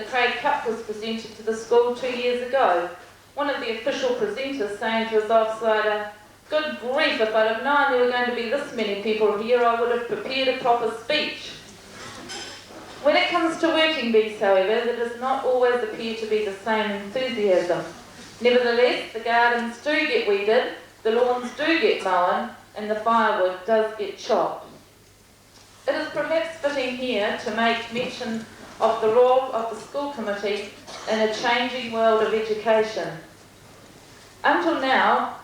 The Craig Cup was presented to the school 2 years ago. One of the official presenters saying to his offsider, "Good grief, if I'd have known there were going to be this many people here, I would have prepared a proper speech." When it comes to working bees, however, there does not always appear to be the same enthusiasm. Nevertheless, the gardens do get weeded, the lawns do get mown, and the firewood does get chopped. It is perhaps fitting here to make mention of the role of the school committee in a changing world of education. Until now,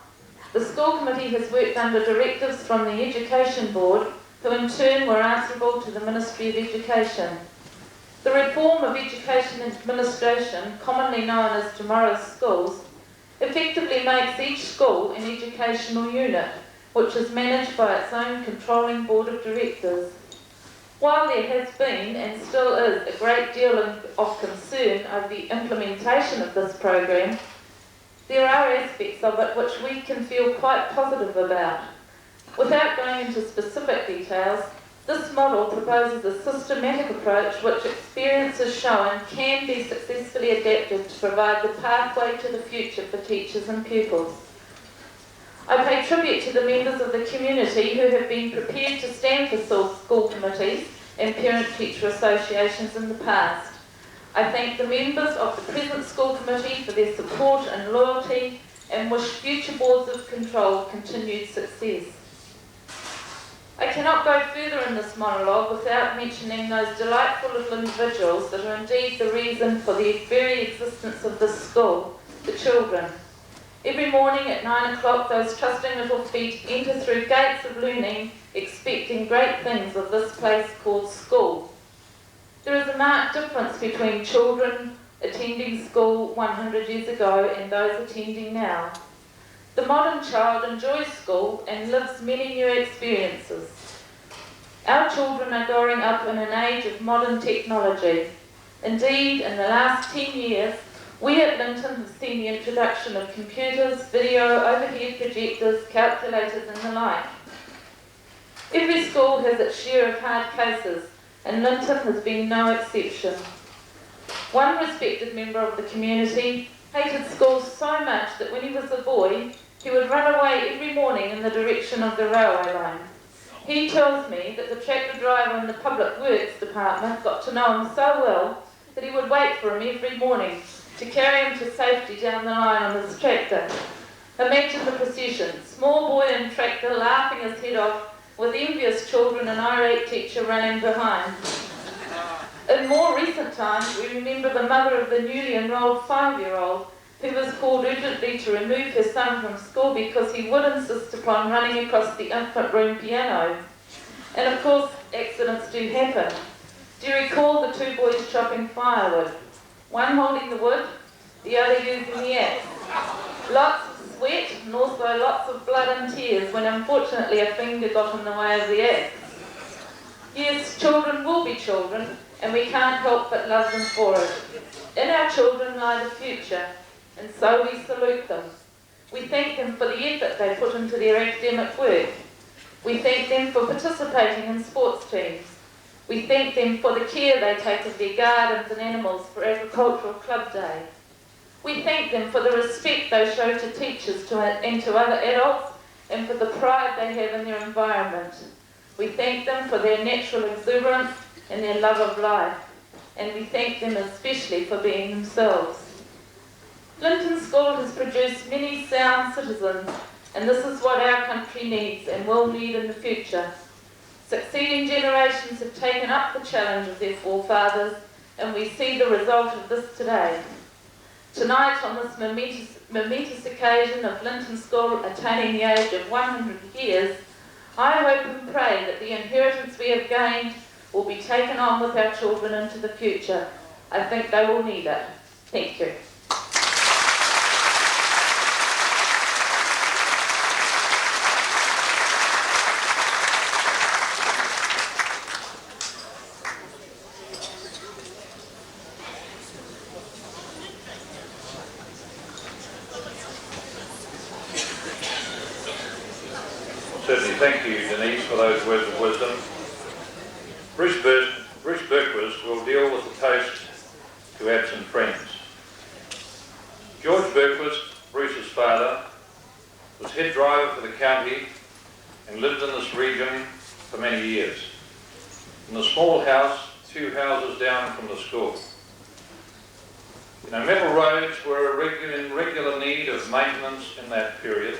the school committee has worked under directives from the Education Board, who in turn were answerable to the Ministry of Education. The reform of education administration, commonly known as tomorrow's schools, effectively makes each school an educational unit, which is managed by its own controlling board of directors. While there has been, and still is, a great deal of concern over the implementation of this program, there are aspects of it which we can feel quite positive about. Without going into specific details, this model proposes a systematic approach which experience has shown can be successfully adapted to provide the pathway to the future for teachers and pupils. I pay tribute to the members of the community who have been prepared to stand for school committees and parent-teacher associations in the past. I thank the members of the present school committee for their support and loyalty and wish future boards of control continued success. I cannot go further in this monologue without mentioning those delightful little individuals that are indeed the reason for the very existence of this school, the children. Every morning at 9 o'clock, those trusting little feet enter through gates of learning, expecting great things of this place called school. There is a marked difference between children attending school 100 years ago and those attending now. The modern child enjoys school and lives many new experiences. Our children are growing up in an age of modern technology. Indeed, in the last 10 years, we at Linton have seen the introduction of computers, video, overhead projectors, calculators and the like. Every school has its share of hard cases, and Linton has been no exception. One respected member of the community hated school so much that when he was a boy, he would run away every morning in the direction of the railway line. He tells me that the tractor driver in the Public Works department got to know him so well that he would wait for him every morning to carry him to safety down the line on his tractor. Imagine the procession, small boy and tractor laughing his head off, with envious children and irate teacher running behind. In more recent times, we remember the mother of the newly enrolled 5-year-old who was called urgently to remove her son from school because he would insist upon running across the infant room piano. And of course, accidents do happen. Do you recall the two boys chopping firewood? One holding the wood, the other using the axe. Lots of sweat and also lots of blood and tears when unfortunately a finger got in the way of the axe. Yes, children will be children, and we can't help but love them for it. In our children lie the future, and so we salute them. We thank them for the effort they put into their academic work. We thank them for participating in sports teams. We thank them for the care they take of their gardens and animals for Agricultural Club Day. We thank them for the respect they show to teachers and to other adults, and for the pride they have in their environment. We thank them for their natural exuberance and their love of life, and we thank them especially for being themselves. Linton School has produced many sound citizens, and this is what our country needs and will need in the future. Succeeding generations have taken up the challenge of their forefathers, and we see the result of this today. Tonight, on this momentous occasion of Linton School attaining the age of 100 years, I hope and pray that the inheritance we have gained will be taken on with our children into the future. I think they will need it. Thank you. Certainly, thank you, Denise, for those words of wisdom. Bruce Berquist will deal with the post to absent friends. George Berquist, Bruce's father, was head driver for the county and lived in this region for many years. In the small house, 2 houses down from the school. Metal roads were in regular need of maintenance in that period,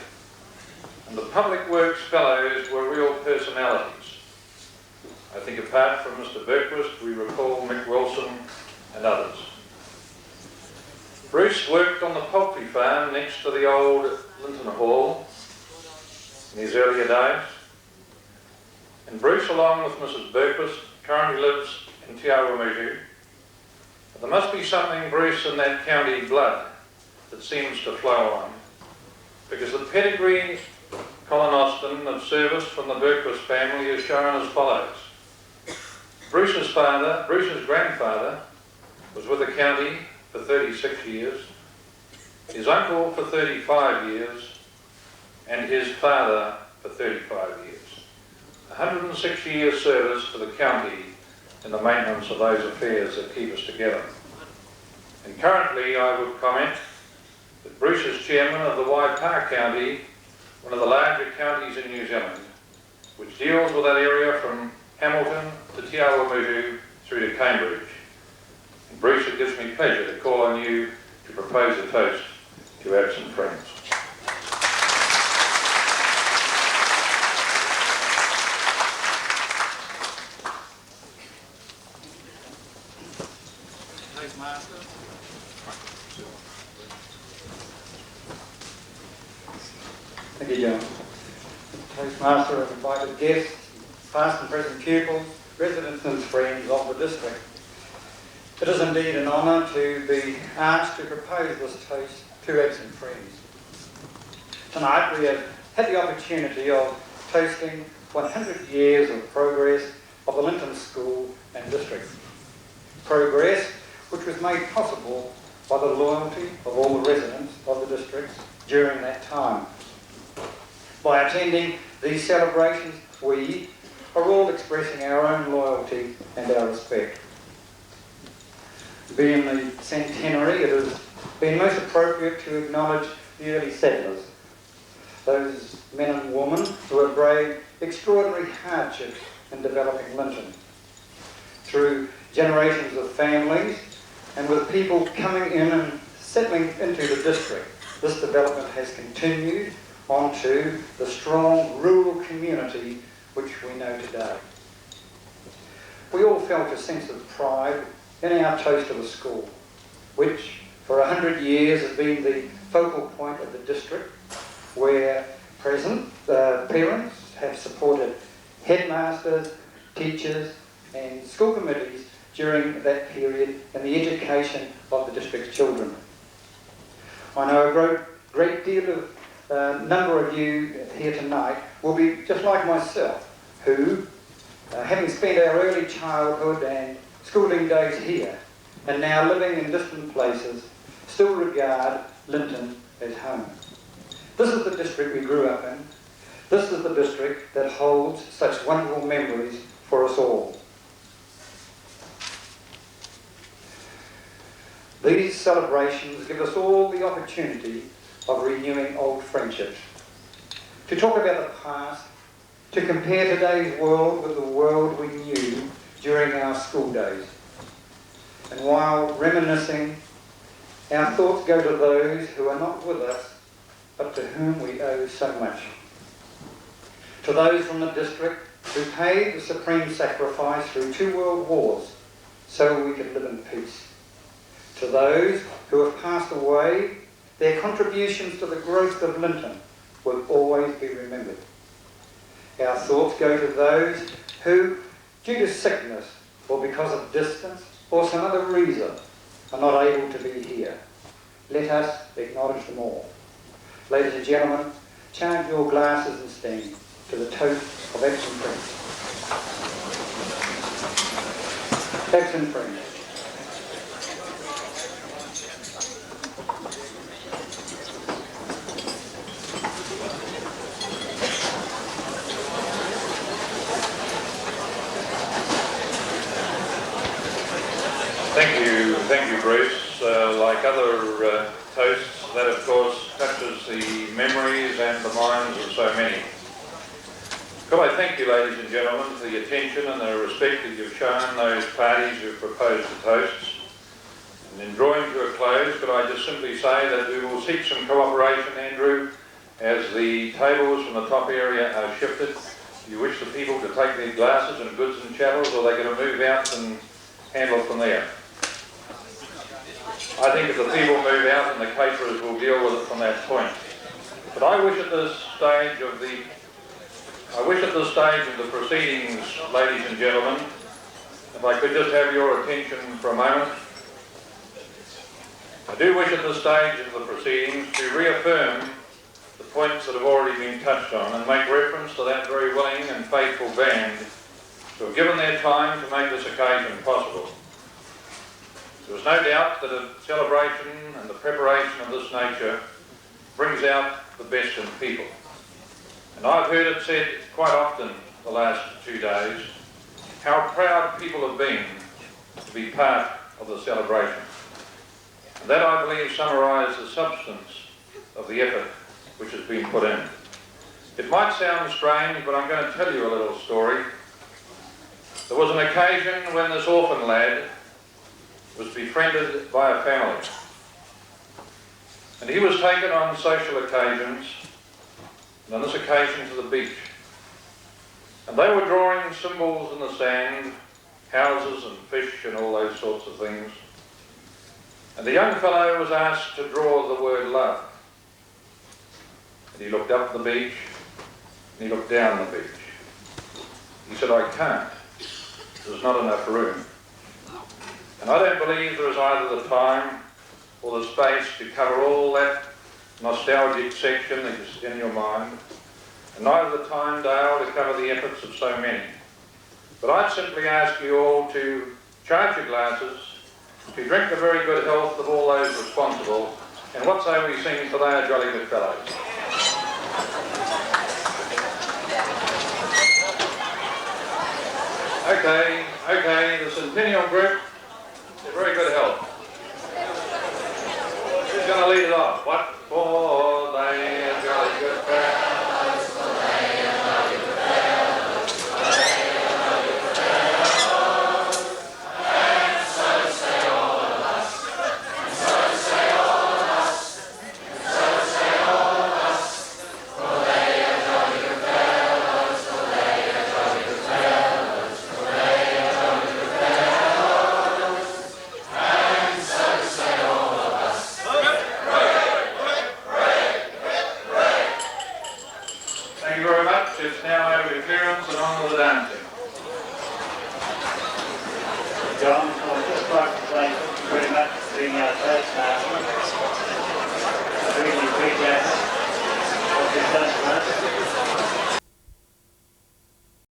and the public works fellows were real personalities. I think apart from Mr. Berquist, we recall Mick Wilson and others. Bruce worked on the poultry farm next to the old Linton Hall in his earlier days, and Bruce, along with Mrs. Berquist, currently lives in Te Awamutu. There must be something, Bruce, in that county blood that seems to flow on, because the pedigree, Colin Austin, of service from the Berquist family is shown as follows. Bruce's grandfather, was with the county for 36 years, his uncle for 35 years, and his father for 35 years. 106 years service to the county in the maintenance of those affairs that keep us together. And currently, I would comment that Bruce is chairman of the Waipa County, one of the larger counties in New Zealand, which deals with that area from Hamilton to Te Awamutu through to Cambridge. And Bruce, it gives me pleasure to call on you to propose a toast to absent friends. Thank you, John. Toastmaster and invited guests, past and present pupils, residents and friends of the district. It is indeed an honour to be asked to propose this toast to absent friends. Tonight we have had the opportunity of toasting 100 years of progress of the Linton School and District. Progress which was made possible by the loyalty of all the residents of the district during that time. By attending these celebrations, we are all expressing our own loyalty and our respect. Being the centenary, it has been most appropriate to acknowledge the early settlers, those men and women who have braved extraordinary hardships in developing Linton. Through generations of families and with people coming in and settling into the district, this development has continued onto the strong rural community which we know today. We all felt a sense of pride in our toast of the school, which for 100 years has been the focal point of the district, where parents have supported headmasters, teachers and school committees during that period in the education of the district's children. I know a great deal of number of you here tonight will be just like myself, who, having spent our early childhood and schooling days here, and now living in distant places, still regard Linton as home. This is the district we grew up in. This is the district that holds such wonderful memories for us all. These celebrations give us all the opportunity of renewing old friendships, to talk about the past, to compare today's world with the world we knew during our school days. And while reminiscing, our thoughts go to those who are not with us, but to whom we owe so much. To those from the district who paid the supreme sacrifice through 2 world wars so we could live in peace. To those who have passed away, their contributions to the growth of Linton will always be remembered. Our thoughts go to those who, due to sickness or because of distance or some other reason, are not able to be here. Let us acknowledge them all. Ladies and gentlemen, charge your glasses and stand to the toast of absent friends. Absent friends. Thank you, Thank you, Bruce. Like other toasts, that of course touches the memories and the minds of so many. Could I thank you, ladies and gentlemen, for the attention and the respect that you've shown those parties who proposed the toasts. And in drawing to a close, could I just simply say that we will seek some cooperation, Andrew, as the tables from the top area are shifted. Do you wish the people to take their glasses and goods and chattels, or are they going to move out and handle it from there? I think if the people move out, and the caterers will deal with it from that point. But I wish at this stage of the proceedings, ladies and gentlemen, if I could just have your attention for a moment. I do wish at this stage of the proceedings to reaffirm the points that have already been touched on and make reference to that very willing and faithful band who have given their time to make this occasion possible. There is no doubt that a celebration and the preparation of this nature brings out the best in people. And I've heard it said quite often the last 2 days how proud people have been to be part of the celebration. And that, I believe, summarises the substance of the effort which has been put in. It might sound strange, but I'm going to tell you a little story. There was an occasion when this orphan lad was befriended by a family. And he was taken on social occasions, and on this occasion to the beach. And they were drawing symbols in the sand, houses and fish and all those sorts of things. And the young fellow was asked to draw the word love. And he looked up the beach, and he looked down the beach. He said, I can't. There's not enough room. And I don't believe there is either the time or the space to cover all that nostalgic section that is in your mind, and neither the time, Dale, to cover the efforts of so many. But I'd simply ask you all to charge your glasses, to drink the very good health of all those responsible, and what say we sing for they are jolly good fellows. Okay, the Centennial Group, they're very good health. Who's going to lead it off? What for they are jolly good fellows, for they are jolly good fellows, for they are jolly good fellows, and so say all of us, and so say all of us, and so say all of us, for they are jolly good fellows, for they are jolly good fellows, for they are jolly good fellows, and so say all of us. Thank you very much. It's now over to clearance and on with the dancing. John, I'd just like to say thank you very much for being our toastmaster.